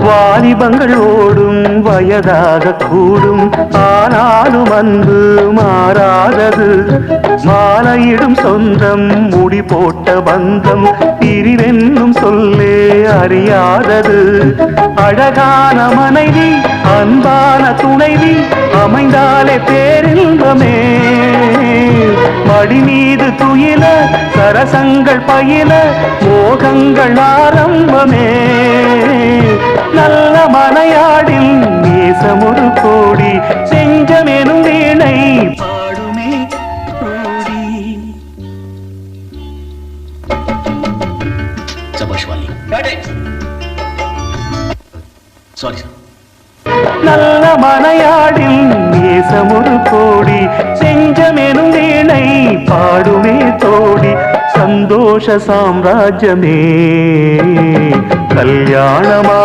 வாலிபங்கள் ஓடும் வயதாக கூடும், ஆனாலும் அன்பு மாறாதது. மாலையிடும் சொந்தம் முடி போட்ட பந்தம் பிரிவென்னும் சொல்லே அறியாதது. அழகான மனைவி அன்பான துணைவி அமைந்தாலே பேரின்பமே. மடி மீது துயில சரசங்கள் பயில மோகங்கள் ஆரம்பமே. நல்ல மனையாடில் நேசமொரு கோடி செஞ்சமெனும் வீணை பாடுமே கோடி. நல்ல மனையாடில் நேசமொரு கோடி செஞ்சமெனும் வீணை பாடுமே தோடி. சந்தோஷ சாம்ராஜ்யமே கல்யாணமா